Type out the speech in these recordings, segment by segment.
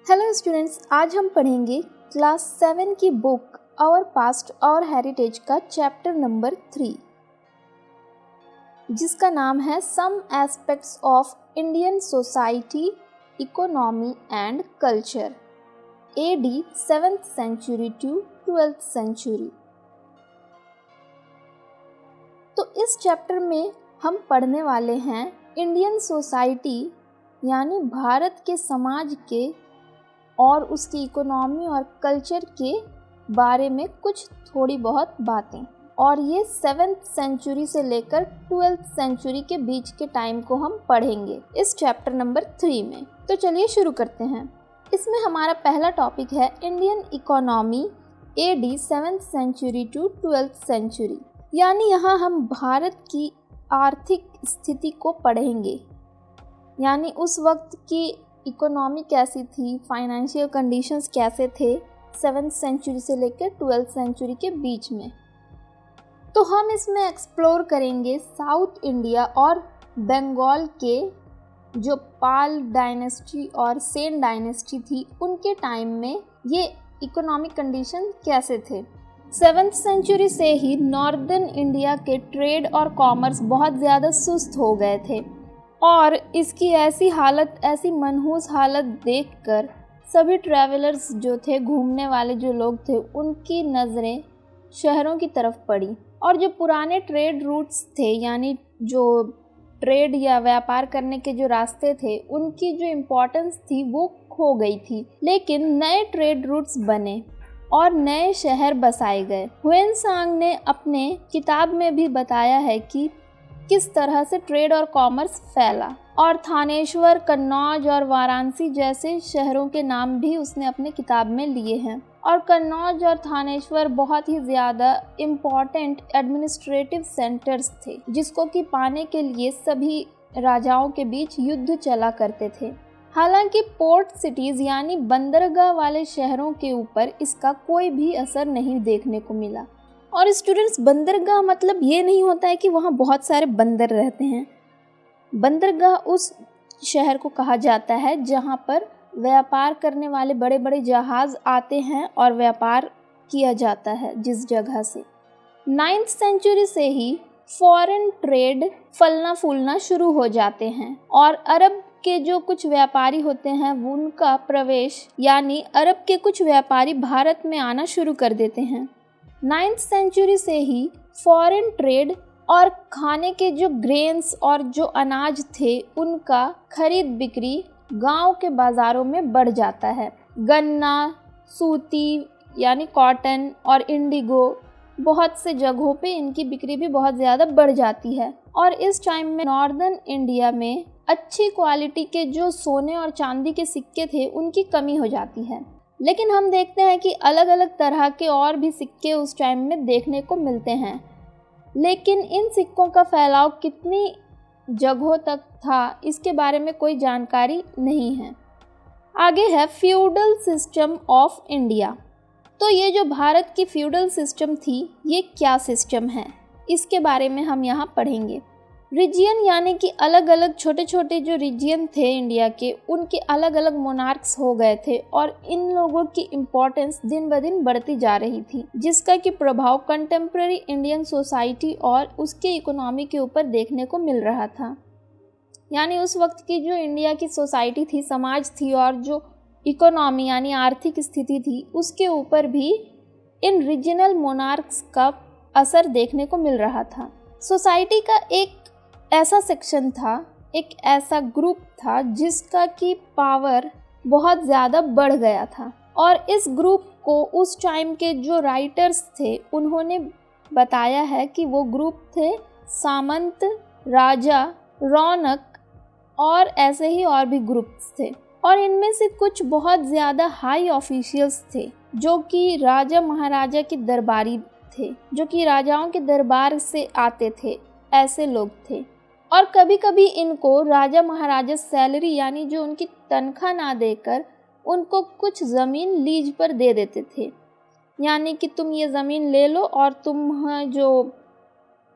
Hello students, आज हम पढ़ेंगे क्लास 7 की बुक आवर पास्ट और हेरिटेज का चैप्टर नंबर 3, जिसका नाम है some aspects of Indian society, economy and culture AD 7th century to 12th century. तो इस चैप्टर में हम पढ़ने वाले हैं इंडियन सोसाइटी यानी भारत के समाज के और उसकी इकोनॉमी और कल्चर के बारे में कुछ थोड़ी बहुत बातें, और ये 7th सेंचुरी से लेकर 12th सेंचुरी के बीच के टाइम को हम पढ़ेंगे इस चैप्टर नंबर 3 में। तो चलिए शुरू करते हैं। इसमें हमारा पहला टॉपिक है Indian economy AD 7th century to 12th century, यानी यहाँ हम भारत की आर्थिक स्थिति को पढ़ेंगे, यानी उस वक्त की इकोनॉमी कैसी थी, फाइनेंशियल कंडीशंस कैसे थे 7th सेंचुरी से लेकर 12th सेंचुरी के बीच में। तो हम इसमें एक्सप्लोर करेंगे साउथ इंडिया और बंगाल के जो पाल डायनेस्टी और सेन डायनेस्टी थी उनके टाइम में ये इकोनॉमिक कंडीशन कैसे थे। 7th सेंचुरी से ही नॉर्दर्न इंडिया के ट्रेड और कॉमर्स बहुत ज़्यादा सुस्त हो गए थे, और इसकी ऐसी मनहूस हालत देखकर सभी ट्रैवलर्स जो थे, घूमने वाले जो लोग थे, उनकी नज़रें शहरों की तरफ पड़ी, और जो पुराने ट्रेड रूट्स थे यानी जो ट्रेड या व्यापार करने के जो रास्ते थे उनकी जो इम्पोर्टेंस थी वो खो गई थी। लेकिन नए ट्रेड रूट्स बने और नए शहर बसाए गए। ह्वेनसांग ने अपने किताब में भी बताया है कि किस तरह से ट्रेड और कॉमर्स फैला, और थानेश्वर, कन्नौज और वाराणसी जैसे शहरों के नाम भी उसने अपने किताब में लिए हैं। और कन्नौज और थानेश्वर बहुत ही ज़्यादा इम्पॉर्टेंट एडमिनिस्ट्रेटिव सेंटर्स थे, जिसको कि पाने के लिए सभी राजाओं के बीच युद्ध चला करते थे। हालांकि पोर्ट सिटीज़ यानी बंदरगाह वाले शहरों के ऊपर इसका कोई भी असर नहीं देखने को मिला। और स्टूडेंट्स, बंदरगाह मतलब ये नहीं होता है कि वहाँ बहुत सारे बंदर रहते हैं। बंदरगाह उस शहर को कहा जाता है जहाँ पर व्यापार करने वाले बड़े बड़े जहाज़ आते हैं और व्यापार किया जाता है जिस जगह से। 9th सेंचुरी से ही फॉरेन ट्रेड फलना फूलना शुरू हो जाते हैं, और अरब के जो कुछ व्यापारी होते हैं उनका प्रवेश यानी अरब के कुछ व्यापारी भारत में आना शुरू कर देते हैं। 9th सेंचुरी से ही फॉरेन ट्रेड और खाने के जो ग्रेन्स और जो अनाज थे उनका खरीद बिक्री गांव के बाज़ारों में बढ़ जाता है। गन्ना, सूती यानी कॉटन और इंडिगो, बहुत से जगहों पे इनकी बिक्री भी बहुत ज़्यादा बढ़ जाती है। और इस टाइम में नॉर्दर्न इंडिया में अच्छी क्वालिटी के जो सोने और चांदी के सिक्के थे उनकी कमी हो जाती है। लेकिन हम देखते हैं कि अलग अलग तरह के और भी सिक्के उस टाइम में देखने को मिलते हैं, लेकिन इन सिक्कों का फैलाव कितनी जगहों तक था इसके बारे में कोई जानकारी नहीं है। आगे है फ्यूडल सिस्टम ऑफ इंडिया। तो ये जो भारत की फ्यूडल सिस्टम थी ये क्या सिस्टम है, इसके बारे में हम यहाँ पढ़ेंगे। रीजियन यानी कि अलग अलग छोटे छोटे जो रीजियन थे इंडिया के, उनके अलग अलग मोनार्क्स हो गए थे, और इन लोगों की इम्पोर्टेंस दिन ब दिन बढ़ती जा रही थी, जिसका कि प्रभाव कंटेम्प्रेरी इंडियन सोसाइटी और उसके इकोनॉमी के ऊपर देखने को मिल रहा था। यानी उस वक्त की जो इंडिया की सोसाइटी थी, समाज थी, और जो इकोनॉमी यानी आर्थिक स्थिति थी उसके ऊपर भी इन रीजनल मोनार्क्स का असर देखने को मिल रहा था। सोसाइटी का एक ऐसा सेक्शन था, एक ऐसा ग्रुप था जिसका कि पावर बहुत ज़्यादा बढ़ गया था, और इस ग्रुप को उस टाइम के जो राइटर्स थे उन्होंने बताया है कि वो ग्रुप थे सामंत, राजा, रौनक और ऐसे ही और भी ग्रुप्स थे। और इनमें से कुछ बहुत ज़्यादा हाई ऑफिशियल्स थे जो कि राजा महाराजा के दरबारी थे, जो कि राजाओं के दरबार से आते थे, ऐसे लोग थे। और कभी कभी इनको राजा महाराजा सैलरी यानी जो उनकी तनख्वाह ना देकर उनको कुछ ज़मीन लीज पर दे देते थे, यानी कि तुम ये ज़मीन ले लो और तुम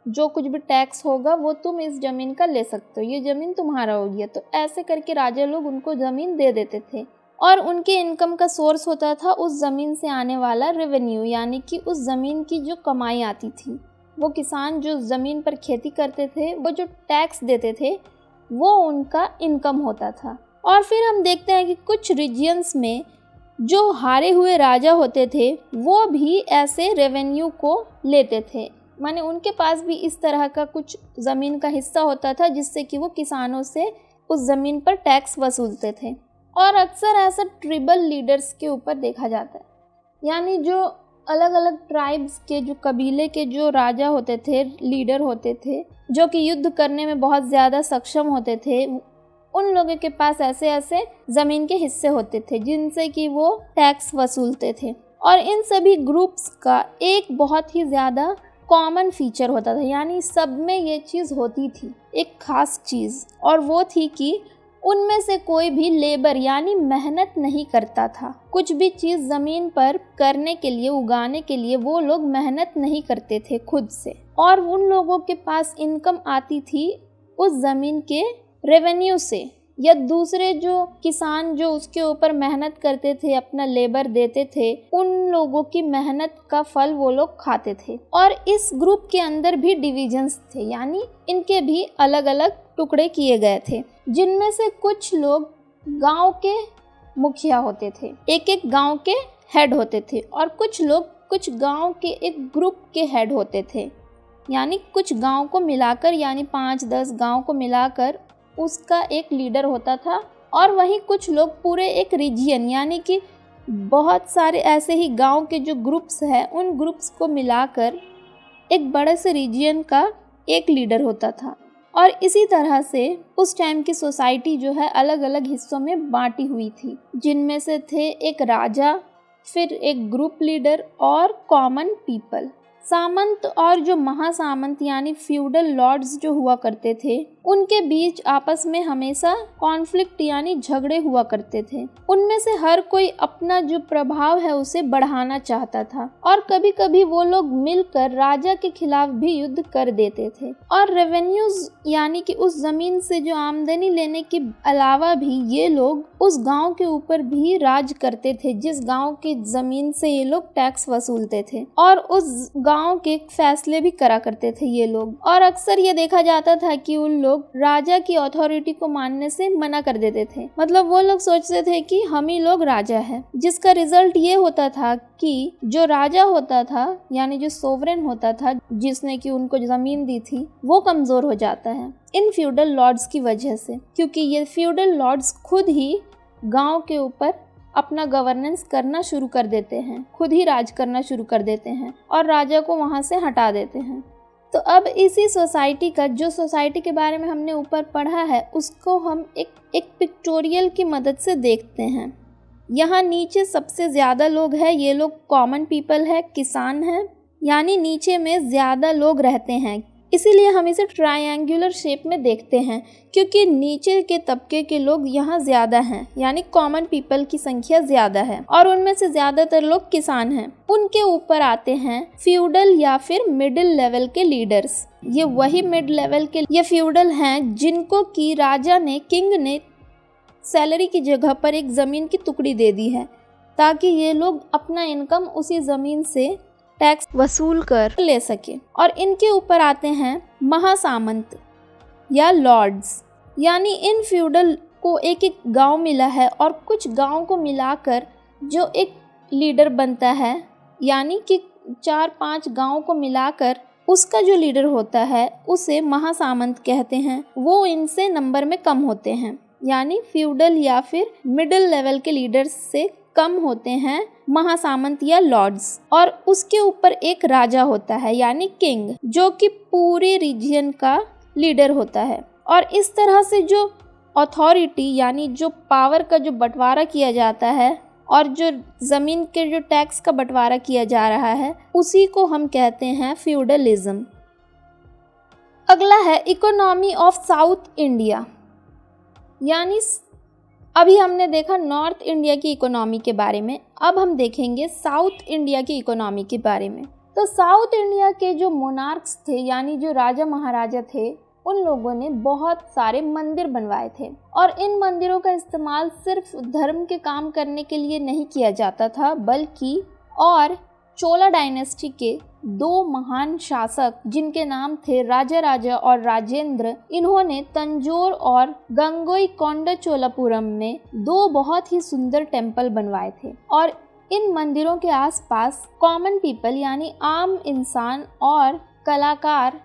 जो कुछ भी टैक्स होगा वो तुम इस ज़मीन का ले सकते हो, ये ज़मीन तुम्हारा हो गया। तो ऐसे करके राजा लोग उनको ज़मीन दे देते थे, और उनके इनकम का सोर्स होता था उस ज़मीन से आने वाला रेवेन्यू, यानी कि उस ज़मीन की जो कमाई आती थी। वो किसान जो ज़मीन पर खेती करते थे, वो जो टैक्स देते थे, वो उनका इनकम होता था। और फिर हम देखते हैं कि कुछ रीजियंस में जो हारे हुए राजा होते थे वो भी ऐसे रेवेन्यू को लेते थे, माने उनके पास भी इस तरह का कुछ ज़मीन का हिस्सा होता था जिससे कि वो किसानों से उस ज़मीन पर टैक्स वसूलते थे। और अक्सर ऐसा ट्रिबल लीडर्स के ऊपर देखा जाता है, यानी जो अलग अलग ट्राइब्स के, जो कबीले के जो राजा होते थे, लीडर होते थे, जो कि युद्ध करने में बहुत ज़्यादा सक्षम होते थे, उन लोगों के पास ऐसे ऐसे ज़मीन के हिस्से होते थे जिनसे कि वो टैक्स वसूलते थे। और इन सभी ग्रुप्स का एक बहुत ही ज़्यादा कॉमन फीचर होता था, यानी सब में ये चीज़ होती थी, एक ख़ास चीज़, और वो थी कि उनमें से कोई भी लेबर यानी मेहनत नहीं करता था। कुछ भी चीज़ ज़मीन पर करने के लिए, उगाने के लिए वो लोग मेहनत नहीं करते थे खुद से, और उन लोगों के पास इनकम आती थी उस ज़मीन के रेवेन्यू से, या दूसरे जो किसान जो उसके ऊपर मेहनत करते थे, अपना लेबर देते थे, उन लोगों की मेहनत का फल वो लोग खाते थे। और इस ग्रुप के अंदर भी डिविजन्स थे, यानी इनके भी अलग अलग टुकड़े किए गए थे, जिनमें से कुछ लोग गांव के मुखिया होते थे, एक एक गांव के हेड होते थे, और कुछ लोग कुछ गांव के एक ग्रुप के हेड होते थे, यानी कुछ गांव को मिलाकर, यानी 5-10 गांव को मिलाकर उसका एक लीडर होता था। और वहीं कुछ लोग पूरे एक रीजियन, यानी कि बहुत सारे ऐसे ही गांव के जो ग्रुप्स हैं, उन ग्रुप्स को मिलाकर एक बड़े से रीजियन का एक लीडर होता था। और इसी तरह से उस टाइम की सोसाइटी जो है अलग अलग हिस्सों में बांटी हुई थी, जिनमें से थे एक राजा, फिर एक ग्रुप लीडर और कॉमन पीपल। सामंत और जो महासामंत यानी फ्यूडल लॉर्ड्स जो हुआ करते थे, उनके बीच आपस में हमेशा कॉन्फ्लिक्ट यानी झगड़े हुआ करते थे। उनमें से हर कोई अपना जो प्रभाव है उसे बढ़ाना चाहता था, और कभी कभी वो लोग मिलकर राजा के खिलाफ भी युद्ध कर देते थे। और रेवेन्यूज यानी कि उस जमीन से जो आमदनी लेने के अलावा भी ये लोग उस गांव के ऊपर भी राज करते थे, जिस गांव की जमीन से ये लोग टैक्स वसूलते थे, और उस गांव के फैसले भी करा करते थे ये लोग। और अक्सर ये देखा जाता था कि उन लोग राजा की अथॉरिटी को मानने से मना कर देते थे, मतलब वो लोग सोचते थे कि हम ही लोग राजा हैं, जिसका रिजल्ट ये होता था कि जो राजा होता था यानी जो सोवरेन होता था, जिसने कि उनको जमीन दी थी, वो कमजोर हो जाता है इन फ्यूडल लॉर्ड्स की वजह से, क्योंकि ये फ्यूडल लॉर्ड्स खुद ही गांव के ऊपर अपना गवर्नेंस करना शुरू कर देते हैं, खुद ही राज करना शुरू कर देते हैं और राजा को वहां से हटा देते हैं। तो अब इसी सोसाइटी का, जो सोसाइटी के बारे में हमने ऊपर पढ़ा है, उसको हम एक पिक्टोरियल की मदद से देखते हैं। यहाँ नीचे सबसे ज़्यादा लोग हैं, ये लोग कॉमन पीपल है, किसान हैं, यानी नीचे में ज़्यादा लोग रहते हैं, इसीलिए हम इसे ट्रायंगुलर शेप में देखते हैं, क्योंकि नीचे के तबके के लोग यहाँ ज़्यादा हैं, यानी कॉमन पीपल की संख्या ज़्यादा है, और उनमें से ज़्यादातर लोग किसान हैं। उनके ऊपर आते हैं फ्यूडल या फिर मिडिल लेवल के लीडर्स। ये वही मिड लेवल के ये फ्यूडल हैं जिनको कि राजा ने, किंग ने सैलरी की जगह पर एक ज़मीन की टुकड़ी दे दी है, ताकि ये लोग अपना इनकम उसी ज़मीन से टैक्स वसूल कर ले सके। और इनके ऊपर आते हैं महासामंत या लॉर्ड्स, यानी इन फ्यूडल को एक एक गांव मिला है, और कुछ गांव को मिलाकर जो एक लीडर बनता है, यानी कि 4-5 गांव को मिलाकर उसका जो लीडर होता है उसे महासामंत कहते हैं। वो इनसे नंबर में कम होते हैं, यानी फ्यूडल या फिर मिडिल लेवल के लीडर्स से कम होते हैं महासामंत या लॉर्ड्स। और उसके ऊपर एक राजा होता है यानी किंग, जो कि पूरे रीजन का लीडर होता है। और इस तरह से जो अथॉरिटी यानी जो पावर का जो बंटवारा किया जाता है और जो ज़मीन के जो टैक्स का बंटवारा किया जा रहा है, उसी को हम कहते हैं फ्यूडलिज्म। अगला है इकोनॉमी ऑफ साउथ इंडिया, यानी अभी हमने देखा नॉर्थ इंडिया की इकोनॉमी के बारे में, अब हम देखेंगे साउथ इंडिया की इकोनॉमी के बारे में। तो साउथ इंडिया के जो मोनार्क्स थे, यानी जो राजा महाराजा थे, उन लोगों ने बहुत सारे मंदिर बनवाए थे और इन मंदिरों का इस्तेमाल सिर्फ धर्म के काम करने के लिए नहीं किया जाता था, बल्कि और चोला डायनेस्टी के 2 महान शासक जिनके नाम थे राजा और राजेंद्र, इन्होंने तंजौर और गंगईकोंडा चोलापुरम में 2 बहुत ही सुंदर टेम्पल बनवाए थे। और इन मंदिरों के आसपास कॉमन पीपल यानी आम इंसान और कलाकार,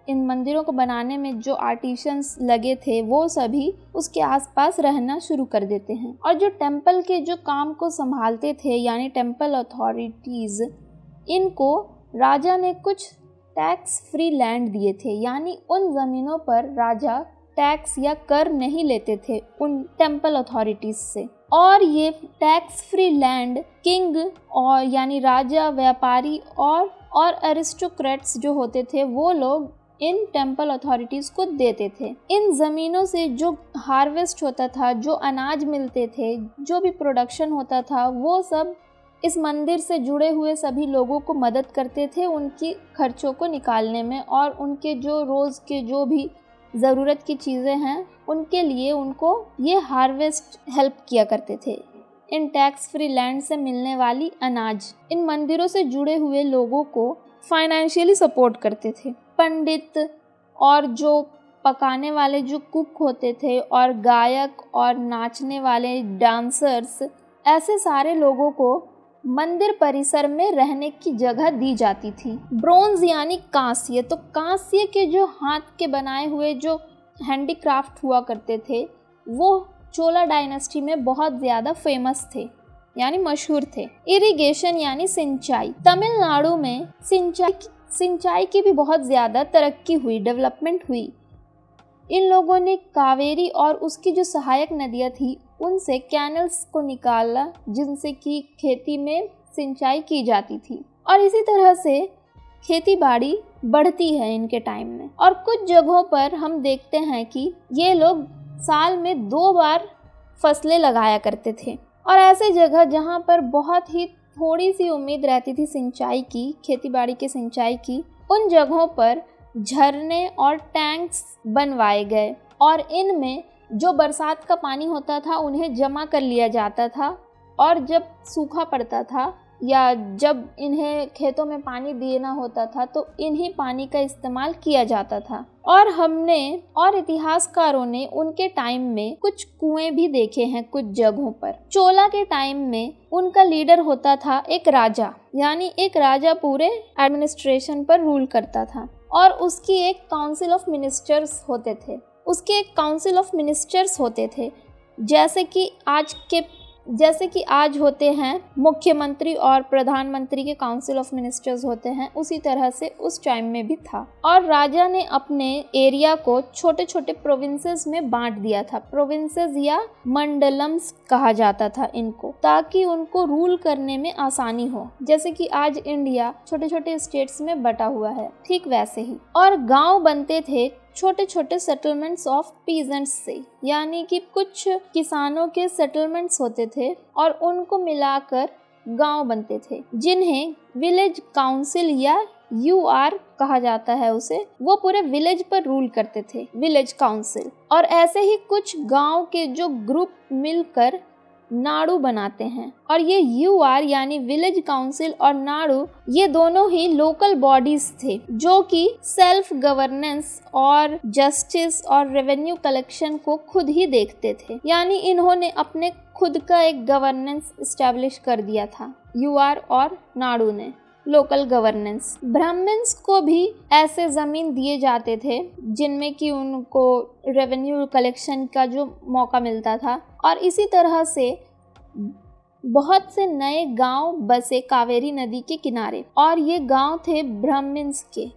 इन मंदिरों को बनाने में जो आर्टिशंस लगे थे वो सभी उसके आसपास रहना शुरू कर देते हैं। और जो टेम्पल के जो काम को संभालते थे यानी टेम्पल अथॉरिटीज़, इनको राजा ने कुछ टैक्स फ्री लैंड दिए थे, यानी उन ज़मीनों पर राजा टैक्स या कर नहीं लेते थे उन टेम्पल अथॉरिटीज़ से। और ये टैक्स फ्री लैंड किंग और यानी राजा, व्यापारी और एरिस्टोक्रेट्स जो होते थे वो लोग इन टेम्पल अथॉरिटीज़ को देते थे। इन ज़मीनों से जो हार्वेस्ट होता था, जो अनाज मिलते थे, जो भी प्रोडक्शन होता था, वो सब इस मंदिर से जुड़े हुए सभी लोगों को मदद करते थे उनकी खर्चों को निकालने में, और उनके जो रोज़ के जो भी ज़रूरत की चीज़ें हैं उनके लिए उनको ये हार्वेस्ट हेल्प किया करते थे। इन टैक्स फ्री लैंड से मिलने वाली अनाज इन मंदिरों से जुड़े हुए लोगों को फाइनेंशियली सपोर्ट करते थे। पंडित और जो पकाने वाले जो कुक होते थे और गायक और नाचने वाले डांसर्स, ऐसे सारे लोगों को मंदिर परिसर में रहने की जगह दी जाती थी। ब्रोंज यानी कांस्य, तो कांस्य के जो हाथ के बनाए हुए जो हैंडीक्राफ्ट हुआ करते थे वो चोला डायनेस्टी में बहुत ज़्यादा फेमस थे यानी मशहूर थे। इरिगेशन यानी सिंचाई, तमिलनाडु में सिंचाई की भी बहुत ज़्यादा तरक्की हुई, डेवलपमेंट हुई। इन लोगों ने कावेरी और उसकी जो सहायक नदियाँ थी उनसे कैनल्स को निकाला जिनसे कि खेती में सिंचाई की जाती थी, और इसी तरह से खेती बाड़ी बढ़ती है इनके टाइम में। और कुछ जगहों पर हम देखते हैं कि ये लोग साल में 2 बार फसलें लगाया करते थे, और ऐसे जगह जहाँ पर बहुत ही थोड़ी सी उम्मीद रहती थी सिंचाई की, खेती बाड़ी के सिंचाई की, उन जगहों पर झरने और टैंक्स बनवाए गए, और इनमें जो बरसात का पानी होता था उन्हें जमा कर लिया जाता था, और जब सूखा पड़ता था या जब इन्हें खेतों में पानी देना होता था तो इन्हीं पानी का इस्तेमाल किया जाता था। और इतिहासकारों ने उनके टाइम में कुछ कुएं भी देखे हैं कुछ जगहों पर। चोला के टाइम में उनका लीडर होता था एक राजा, यानी एक राजा पूरे एडमिनिस्ट्रेशन पर रूल करता था, और उसकी एक काउंसिल ऑफ मिनिस्टर्स होते थे, जैसे कि आज होते हैं मुख्यमंत्री और प्रधानमंत्री के काउंसिल ऑफ मिनिस्टर्स होते हैं, उसी तरह से उस टाइम में भी था। और राजा ने अपने एरिया को छोटे छोटे प्रोविंसेस में बांट दिया था। प्रोविंसेस या मंडलम्स कहा जाता था इनको, ताकि उनको रूल करने में आसानी हो। जैसे कि आज इंडिया छोटे छोटे स्टेट्स में बटा हुआ है, ठीक वैसे ही। और गांव बनते थे छोटे छोटे सेटलमेंट्स ऑफ पीजेंट्स से, यानी कि कुछ किसानों के सेटलमेंट्स होते थे और उनको मिलाकर गांव बनते थे, जिन्हें विलेज काउंसिल या UR कहा जाता है उसे। वो पूरे विलेज पर रूल करते थे, विलेज काउंसिल। और ऐसे ही कुछ गांव के जो ग्रुप मिलकर नाडु बनाते हैं, और ये UR यानी विलेज काउंसिल और नाडु, ये दोनों ही लोकल बॉडीज थे जो कि सेल्फ गवर्नेंस और जस्टिस और रेवेन्यू कलेक्शन को खुद ही देखते थे। यानी इन्होंने अपने खुद का एक गवर्नेंस एस्टैब्लिश कर दिया था, UR और नाडु ने लोकल गवर्नेंस। ब्राह्मण्स को भी ऐसे ज़मीन दिए जाते थे जिनमें कि उनको रेवेन्यू कलेक्शन का जो मौका मिलता था, और इसी तरह से बहुत से नए गांव बसे कावेरी नदी के किनारे, और ये गांव थे ब्राह्मण्स के।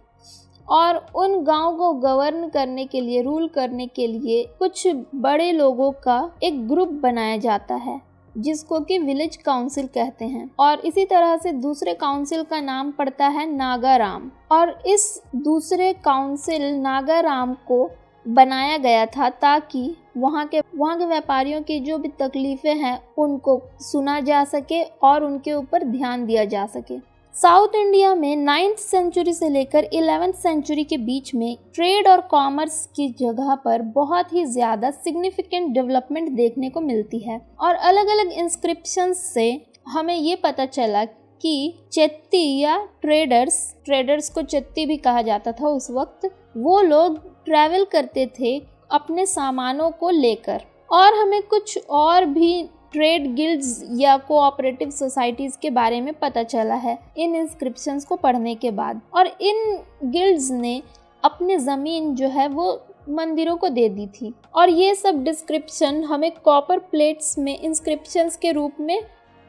और उन गांव को गवर्न करने के लिए, रूल करने के लिए कुछ बड़े लोगों का एक ग्रुप बनाया जाता है जिसको कि विलेज काउंसिल कहते हैं। और इसी तरह से दूसरे काउंसिल का नाम पड़ता है नागाराम, और इस दूसरे काउंसिल नागाराम को बनाया गया था ताकि वहाँ के व्यापारियों की जो भी तकलीफ़ें हैं उनको सुना जा सके और उनके ऊपर ध्यान दिया जा सके। साउथ इंडिया में 9th सेंचुरी से लेकर 11th सेंचुरी के बीच में ट्रेड और कॉमर्स की जगह पर बहुत ही ज़्यादा सिग्निफिकेंट डेवलपमेंट देखने को मिलती है। और अलग अलग इंस्क्रिप्शंस से हमें ये पता चला कि चेत्ती या ट्रेडर्स को चेत्ती भी कहा जाता था उस वक्त, वो लोग ट्रैवल करते थे अपने सामानों को लेकर। और हमें कुछ और भी ट्रेड गिल्ड्स या कोऑपरेटिव सोसाइटीज़ के बारे में पता चला है इन इंस्क्रिप्शंस को पढ़ने के बाद। और इन गिल्ड्स ने अपनी ज़मीन जो है वो मंदिरों को दे दी थी। और ये सब डिस्क्रिप्शन हमें कॉपर प्लेट्स में इंस्क्रिप्शंस के रूप में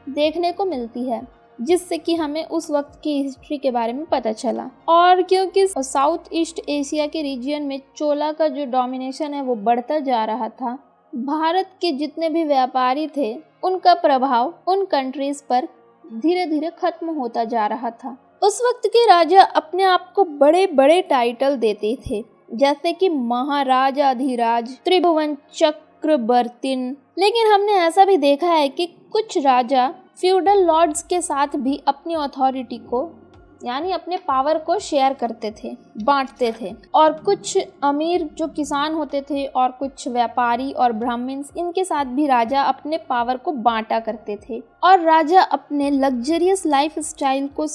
देखने को मिलती है, जिससे कि हमें उस वक्त की हिस्ट्री के बारे में पता चला। और क्योंकि साउथ ईस्ट एशिया के रीजन में चोला का जो डोमिनेशन है वो बढ़ता जा रहा था, भारत के जितने भी व्यापारी थे उनका प्रभाव उन कंट्रीज पर धीरे धीरे खत्म होता जा रहा था। उस वक्त के राजा अपने आप को बड़े बड़े टाइटल देते थे, जैसे कि महाराजाधिराज, त्रिभुवन चक्रवर्तीन। लेकिन हमने ऐसा भी देखा है कि कुछ राजा फ्यूडल लॉर्ड्स के साथ भी अपनी अथॉरिटी को यानी अपने पावर को शेयर करते थे, बांटते थे। और कुछ अमीर जो किसान होते थे और कुछ व्यापारी और ब्राह्मण्स, इनके साथ भी राजा अपने पावर को बांटा करते थे। और राजा अपने लग्जरियस लाइफ स्टाइल को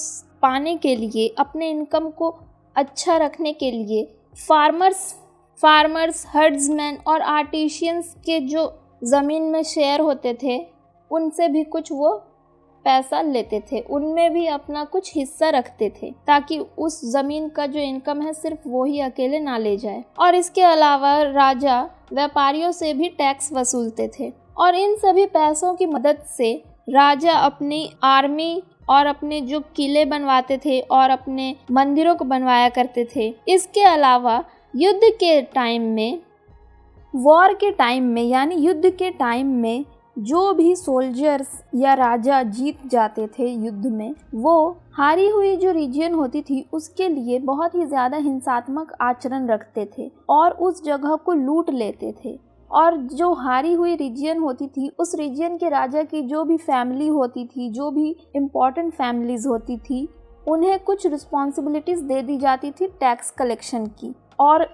पाने के लिए, अपने इनकम को अच्छा रखने के लिए फार्मर्स, हर्ड्समैन और आर्टिशियंस के जो ज़मीन में शेयर होते थे उनसे भी कुछ वो पैसा लेते थे, उनमें भी अपना कुछ हिस्सा रखते थे, ताकि उस ज़मीन का जो इनकम है सिर्फ वो ही अकेले ना ले जाए। और इसके अलावा राजा व्यापारियों से भी टैक्स वसूलते थे। और इन सभी पैसों की मदद से राजा अपनी आर्मी और अपने जो किले बनवाते थे और अपने मंदिरों को बनवाया करते थे। इसके अलावा युद्ध के टाइम में, वॉर के टाइम में यानी युद्ध के टाइम में जो भी सोल्जर्स या राजा जीत जाते थे युद्ध में, वो हारी हुई जो रीजन होती थी उसके लिए बहुत ही ज़्यादा हिंसात्मक आचरण रखते थे और उस जगह को लूट लेते थे। और जो हारी हुई रीजन होती थी उस रीजन के राजा की जो भी फैमिली होती थी, जो भी इम्पॉर्टेंट फैमिलीज़ होती थी, उन्हें कुछ रिस्पॉन्सिबिलिटीज़ दे दी जाती थी टैक्स कलेक्शन की। और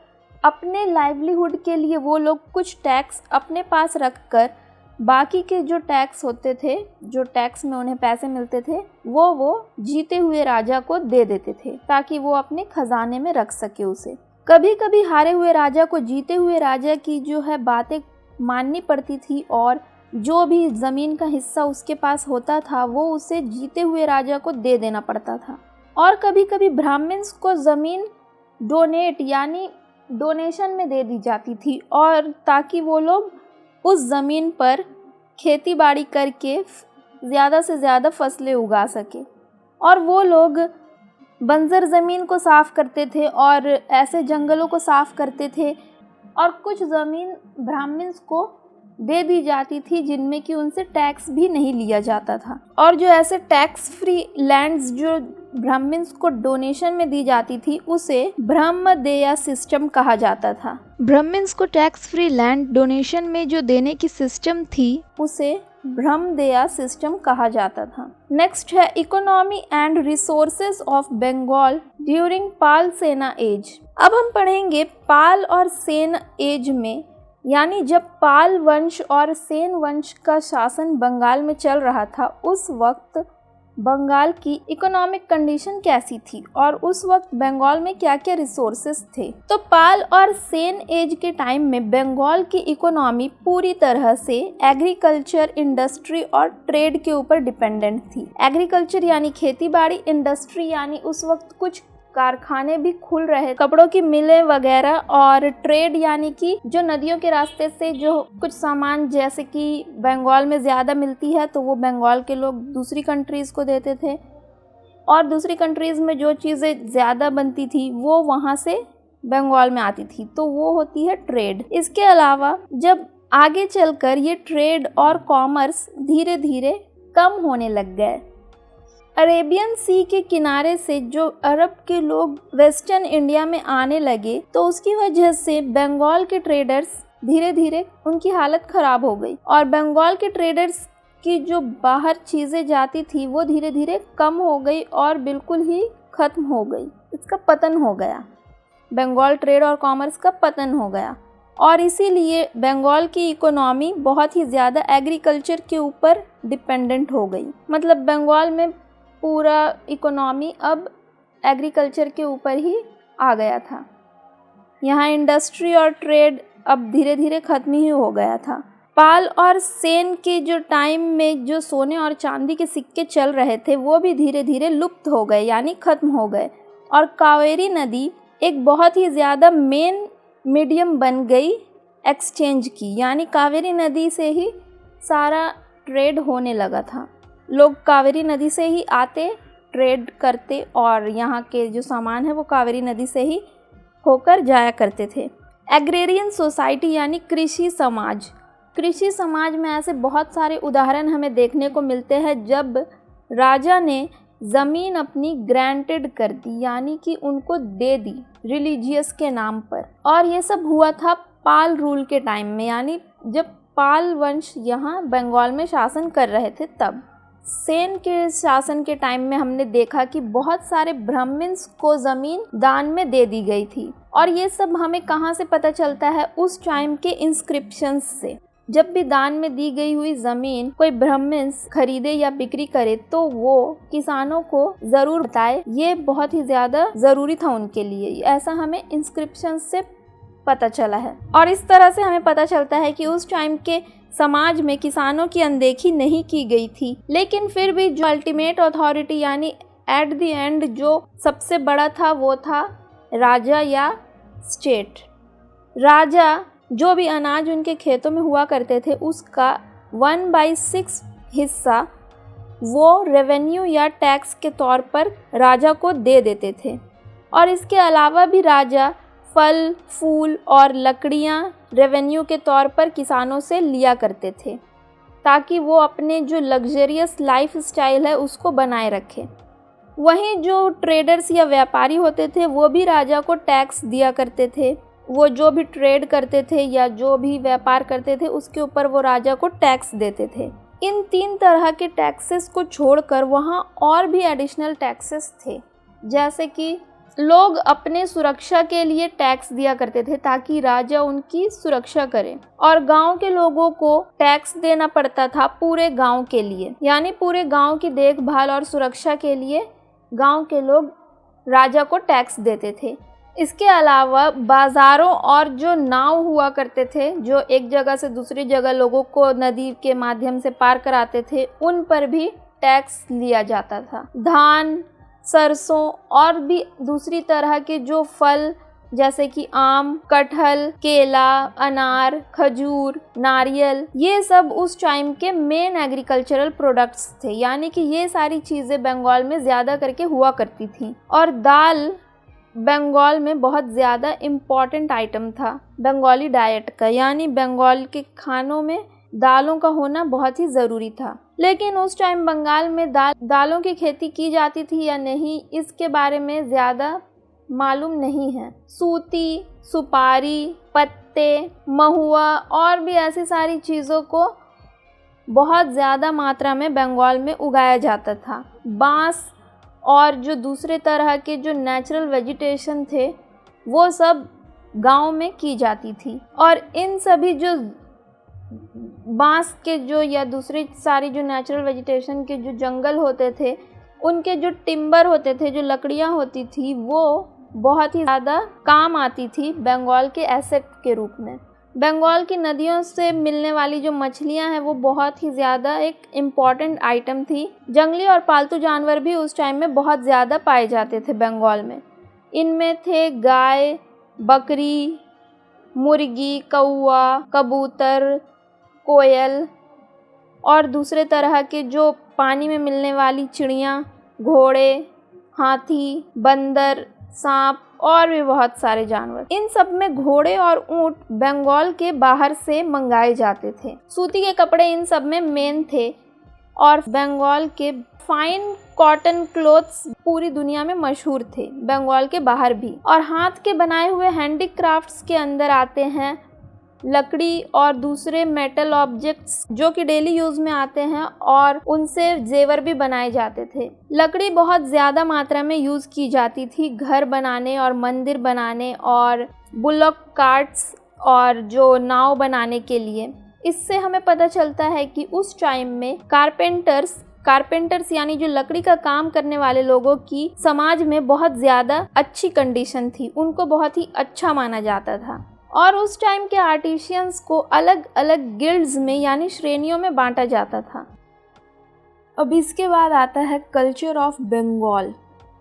अपने लाइवलीहुड के लिए वो लोग कुछ टैक्स अपने पास रख कर बाकी के जो टैक्स होते थे, जो टैक्स में उन्हें पैसे मिलते थे, वो जीते हुए राजा को दे देते थे, ताकि वो अपने खजाने में रख सके उसे। कभी कभी हारे हुए राजा को जीते हुए राजा की जो है बातें माननी पड़ती थी और जो भी ज़मीन का हिस्सा उसके पास होता था वो उसे जीते हुए राजा को दे देना पड़ता था। और कभी कभी ब्राह्मण्स को ज़मीन डोनेट यानी डोनेशन में दे दी जाती थी, और ताकि वो लोग उस ज़मीन पर खेती बाड़ी करके ज़्यादा से ज़्यादा फसलें उगा सके। और वो लोग बंजर ज़मीन को साफ़ करते थे और ऐसे जंगलों को साफ़ करते थे। और कुछ ज़मीन ब्राह्मण्स को दे दी जाती थी जिनमें कि उनसे टैक्स भी नहीं लिया जाता था। और जो ऐसे टैक्स फ्री लैंड्स जो ब्राह्मण्स को डोनेशन में दी जाती थी उसे ब्रह्मदेया सिस्टम कहा जाता था। ब्राह्मण्स को टैक्स फ्री लैंड डोनेशन में जो देने की सिस्टम थी उसे ब्रह्मदेया सिस्टम कहा जाता था। नेक्स्ट है economy and resources of Bengal during Pala Sena age. अब हम पढ़ेंगे पाल और सेन एज में, यानी जब पाल वंश और सेन वंश का शासन बंगाल में चल रहा था उस वक्त बंगाल की इकोनॉमिक कंडीशन कैसी थी और उस वक्त बंगाल में क्या क्या रिसोर्सेज थे। तो पाल और सेन एज के टाइम में बंगाल की इकोनॉमी पूरी तरह से एग्रीकल्चर, इंडस्ट्री और ट्रेड के ऊपर डिपेंडेंट थी। एग्रीकल्चर यानी खेती बाड़ी, इंडस्ट्री यानी उस वक्त कुछ कारखाने भी खुल रहे, कपड़ों की मिलें वगैरह, और ट्रेड यानी कि जो नदियों के रास्ते से जो कुछ सामान जैसे कि बंगाल में ज़्यादा मिलती है तो वो बंगाल के लोग दूसरी कंट्रीज़ को देते थे, और दूसरी कंट्रीज़ में जो चीज़ें ज़्यादा बनती थी वो वहाँ से बंगाल में आती थी, तो वो होती है ट्रेड। इसके अलावा जब आगे चलकर ये ट्रेड और कॉमर्स धीरे धीरे कम होने लग गए, अरेबियन सी के किनारे से जो अरब के लोग वेस्टर्न इंडिया में आने लगे तो उसकी वजह से बंगाल के ट्रेडर्स धीरे धीरे उनकी हालत ख़राब हो गई, और बंगाल के ट्रेडर्स की जो बाहर चीज़ें जाती थी वो धीरे धीरे कम हो गई और बिल्कुल ही ख़त्म हो गई। इसका पतन हो गया, बंगाल ट्रेड और कॉमर्स का पतन हो गया और इसीलिए बंगाल की इकोनॉमी बहुत ही ज़्यादा एग्रीकल्चर के ऊपर डिपेंडेंट हो गई। मतलब बंगाल में पूरा इकोनॉमी अब एग्रीकल्चर के ऊपर ही आ गया था। यहाँ इंडस्ट्री और ट्रेड अब धीरे धीरे ख़त्म ही हो गया था। पाल और सेन के जो टाइम में जो सोने और चांदी के सिक्के चल रहे थे वो भी धीरे धीरे लुप्त हो गए, यानी ख़त्म हो गए। और कावेरी नदी एक बहुत ही ज़्यादा मेन मीडियम बन गई एक्सचेंज की, यानी कावेरी नदी से ही सारा ट्रेड होने लगा था। लोग कावेरी नदी से ही आते, ट्रेड करते और यहाँ के जो सामान है वो कावेरी नदी से ही होकर जाया करते थे। एग्रेरियन सोसाइटी यानी कृषि समाज। कृषि समाज में ऐसे बहुत सारे उदाहरण हमें देखने को मिलते हैं जब राजा ने ज़मीन अपनी ग्रांटेड कर दी, यानी कि उनको दे दी रिलीजियस के नाम पर। और ये सब हुआ था पाल रूल के टाइम में, यानी जब पाल वंश यहाँ बंगाल में शासन कर रहे थे तब। सेन के शासन के टाइम में हमने देखा कि बहुत सारे ब्राह्मण्स को ज़मीन दान में दे दी गई थी। और ये सब हमें कहाँ से पता चलता है? उस टाइम के इंस्क्रिप्शंस से। जब भी दान में दी गई हुई ज़मीन कोई ब्राह्मण्स खरीदे या बिक्री करे तो वो किसानों को ज़रूर बताए, ये बहुत ही ज़्यादा ज़रूरी था उनके लिए। ऐसा हमें इंस्क्रिप्शन से पता चला है। और इस तरह से हमें पता चलता है कि उस टाइम के समाज में किसानों की अनदेखी नहीं की गई थी, लेकिन फिर भी जो अल्टीमेट अथॉरिटी यानी एट द एंड जो सबसे बड़ा था वो था राजा या स्टेट। राजा जो भी अनाज उनके खेतों में हुआ करते थे उसका 1/6 हिस्सा वो रेवेन्यू या टैक्स के तौर पर राजा को दे देते थे। और इसके अलावा भी राजा फल, फूल और लकड़ियाँ रेवेन्यू के तौर पर किसानों से लिया करते थे ताकि वो अपने जो लग्जरियस लाइफ स्टाइल है उसको बनाए रखें। वहीं जो ट्रेडर्स या व्यापारी होते थे वो भी राजा को टैक्स दिया करते थे। वो जो भी ट्रेड करते थे या जो भी व्यापार करते थे उसके ऊपर वो राजा को टैक्स देते थे। इन 3 तरह के टैक्सेस को छोड़कर वहाँ और भी एडिशनल टैक्सेस थे, जैसे कि लोग अपने सुरक्षा के लिए टैक्स दिया करते थे ताकि राजा उनकी सुरक्षा करे। और गांव के लोगों को टैक्स देना पड़ता था पूरे गांव के लिए, यानी पूरे गांव की देखभाल और सुरक्षा के लिए गांव के लोग राजा को टैक्स देते थे। इसके अलावा बाज़ारों और जो नाव हुआ करते थे जो एक जगह से दूसरी जगह लोगों को नदी के माध्यम से पार कराते थे, उन पर भी टैक्स लिया जाता था। धान, सरसों और भी दूसरी तरह के जो फल जैसे कि आम, कटहल, केला, अनार, खजूर, नारियल, ये सब उस टाइम के मेन एग्रीकल्चरल प्रोडक्ट्स थे, यानी कि ये सारी चीज़ें बंगाल में ज़्यादा करके हुआ करती थी। और दाल बंगाल में बहुत ज़्यादा इम्पॉर्टेंट आइटम था बंगाली डाइट का, यानी बंगाल के खानों में दालों का होना बहुत ही ज़रूरी था। लेकिन उस टाइम बंगाल में दालों की खेती की जाती थी या नहीं इसके बारे में ज़्यादा मालूम नहीं है। सूती, सुपारी, पत्ते, महुआ और भी ऐसी सारी चीज़ों को बहुत ज़्यादा मात्रा में बंगाल में उगाया जाता था। बांस और जो दूसरे तरह के जो नेचुरल वेजिटेशन थे वो सब गांव में की जाती थी। और इन सभी जो बांस के जो या दूसरी सारी जो नेचुरल वेजिटेशन के जो जंगल होते थे उनके जो टिम्बर होते थे, जो लकड़ियां होती थी, वो बहुत ही ज़्यादा काम आती थी बंगाल के एसेट के रूप में। बंगाल की नदियों से मिलने वाली जो मछलियां हैं वो बहुत ही ज़्यादा एक इम्पॉर्टेंट आइटम थी। जंगली और पालतू जानवर भी उस टाइम में बहुत ज़्यादा पाए जाते थे बंगाल में। इनमें थे गाय, बकरी, मुर्गी, कौवा, कबूतर, कोयल और दूसरे तरह के जो पानी में मिलने वाली चिड़ियाँ, घोड़े, हाथी, बंदर, सांप और भी बहुत सारे जानवर। इन सब में घोड़े और ऊंट बंगाल के बाहर से मंगाए जाते थे। सूती के कपड़े इन सब में मेन थे और बंगाल के फाइन कॉटन क्लोथ्स पूरी दुनिया में मशहूर थे, बंगाल के बाहर भी। और हाथ के बनाए हुए हैंडीक्राफ्ट्स के अंदर आते हैं लकड़ी और दूसरे मेटल ऑब्जेक्ट्स जो कि डेली यूज़ में आते हैं, और उनसे जेवर भी बनाए जाते थे। लकड़ी बहुत ज़्यादा मात्रा में यूज़ की जाती थी घर बनाने और मंदिर बनाने और बुलॉक कार्ट्स और जो नाव बनाने के लिए। इससे हमें पता चलता है कि उस टाइम में कारपेंटर्स यानी जो लकड़ी का काम करने वाले लोगों की समाज में बहुत ज़्यादा अच्छी कंडीशन थी, उनको बहुत ही अच्छा माना जाता था। और उस टाइम के आर्टिशियंस को अलग अलग गिल्ड्स में यानी श्रेणियों में बांटा जाता था। अब इसके बाद आता है culture of Bengal,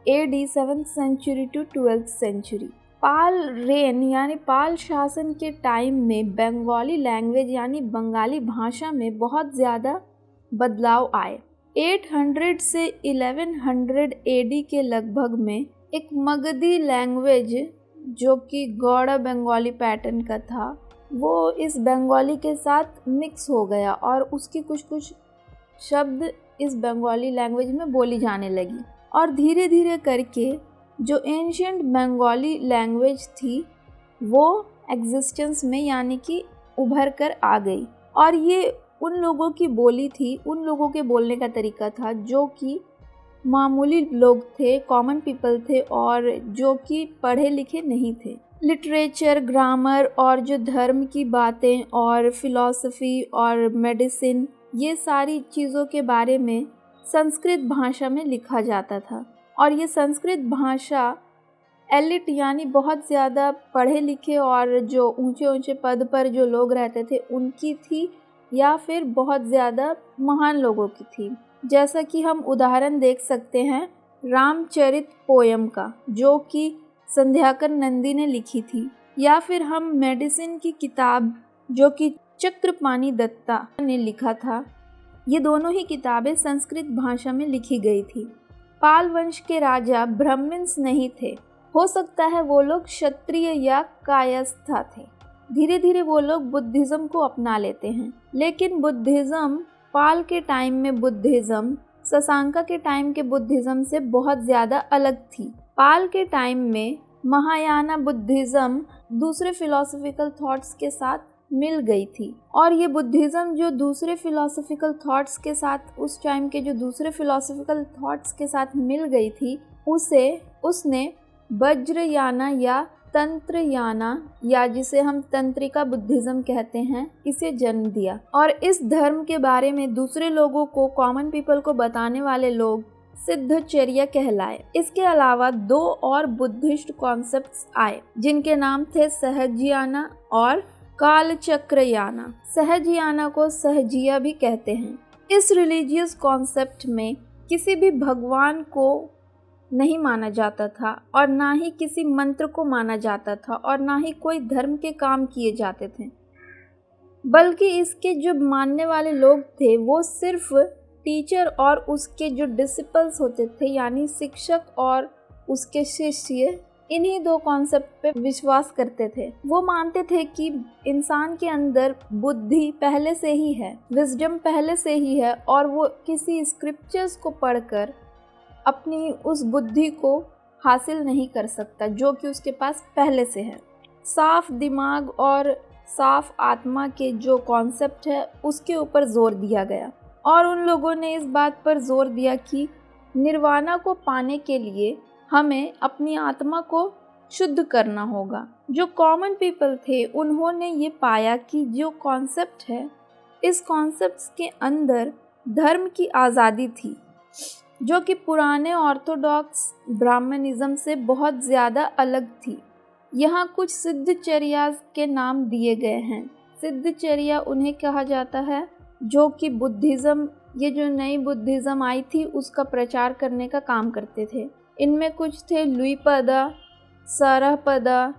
AD 7th century to 12th century. Pala reign यानी पाल शासन के टाइम में बंगाली लैंग्वेज यानी बंगाली भाषा में बहुत ज़्यादा बदलाव आए। 800 से 1100 AD के लगभग में एक मगधी लैंग्वेज जो कि गौड़ा बंगाली पैटर्न का था, वो इस बंगाली के साथ मिक्स हो गया और उसकी कुछ शब्द इस बंगाली लैंग्वेज में बोली जाने लगी। और धीरे धीरे करके जो एंशिएंट बंगाली लैंग्वेज थी वो एग्जिस्टेंस में यानी कि उभर कर आ गई। और ये उन लोगों की बोली थी, उन लोगों के बोलने का तरीका था जो कि मामूली लोग थे, कॉमन पीपल थे और जो कि पढ़े लिखे नहीं थे। लिटरेचर, ग्रामर और जो धर्म की बातें और फिलॉसफी और मेडिसिन, ये सारी चीज़ों के बारे में संस्कृत भाषा में लिखा जाता था। और ये संस्कृत भाषा एलिट यानी बहुत ज़्यादा पढ़े लिखे और जो ऊंचे ऊंचे पद पर जो लोग रहते थे उनकी थी, या फिर बहुत ज़्यादा महान लोगों की थी। जैसा कि हम उदाहरण देख सकते हैं रामचरित पोयम का, जो कि संध्याकर नंदी ने लिखी थी, या फिर हम मेडिसिन की किताब जो कि चक्रपाणि दत्ता ने लिखा था। ये दोनों ही किताबें संस्कृत भाषा में लिखी गई थी। पाल वंश के राजा ब्राह्मण्स नहीं थे, हो सकता है वो लोग क्षत्रिय या कायस्थ थे। धीरे धीरे वो लोग बुद्धिज़्म को अपना लेते हैं, लेकिन बुद्धिज़्म पाल के टाइम में बुद्धिज़्म शशांका के टाइम के बुद्धिज़्म से बहुत ज़्यादा अलग थी। पाल के टाइम में महायाना बुद्धिज़्म दूसरे फिलोसॉफिकल थॉट्स के साथ मिल गई थी, और ये बुद्धिज़्म जो दूसरे फिलोसॉफिकल थॉट्स के साथ उस टाइम के जो दूसरे फिलोसॉफिकल थॉट्स के साथ मिल गई थी उसने वज्रयाना या तंत्रयाना, या जिसे हम तंत्रिका बुद्धिज़्म कहते हैं, इसे जन्म दिया। और इस धर्म के बारे में दूसरे लोगों को, कॉमन पीपल को बताने वाले लोग सिद्धचर्या कहलाए। इसके अलावा दो और बुद्धिस्ट कॉन्सेप्ट्स आए जिनके नाम थे सहजयाना और कालचक्रयाना। सहजयाना को सहजिया भी कहते हैं। इस रिलीजियस कॉन्सेप्ट में किसी भी भगवान को नहीं माना जाता था और ना ही किसी मंत्र को माना जाता था और ना ही कोई धर्म के काम किए जाते थे, बल्कि इसके जो मानने वाले लोग थे वो सिर्फ टीचर और उसके जो डिसिपल्स होते थे यानी शिक्षक और उसके शिष्य, इन्हीं दो कॉन्सेप्ट पे विश्वास करते थे। वो मानते थे कि इंसान के अंदर बुद्धि पहले से ही है, विजडम पहले से ही है, और वो किसी स्क्रिप्चर्स को पढ़कर अपनी उस बुद्धि को हासिल नहीं कर सकता जो कि उसके पास पहले से है। साफ दिमाग और साफ आत्मा के जो कॉन्सेप्ट है उसके ऊपर जोर दिया गया, और उन लोगों ने इस बात पर जोर दिया कि निर्वाणा को पाने के लिए हमें अपनी आत्मा को शुद्ध करना होगा। जो कॉमन पीपल थे उन्होंने ये पाया कि जो कॉन्सेप्ट है, इस कॉन्सेप्ट्स के अंदर धर्म की आज़ादी थी जो कि पुराने ऑर्थोडॉक्स ब्राह्मणिज्म से बहुत ज़्यादा अलग थी। यहाँ कुछ सिद्धचर्या के नाम दिए गए हैं। सिद्धचर्या उन्हें कहा जाता है जो कि बुद्धिज़्म, ये जो नई बुद्धिज़्म आई थी उसका प्रचार करने का काम करते थे। इनमें कुछ थे लुईपदा, सरहपदा,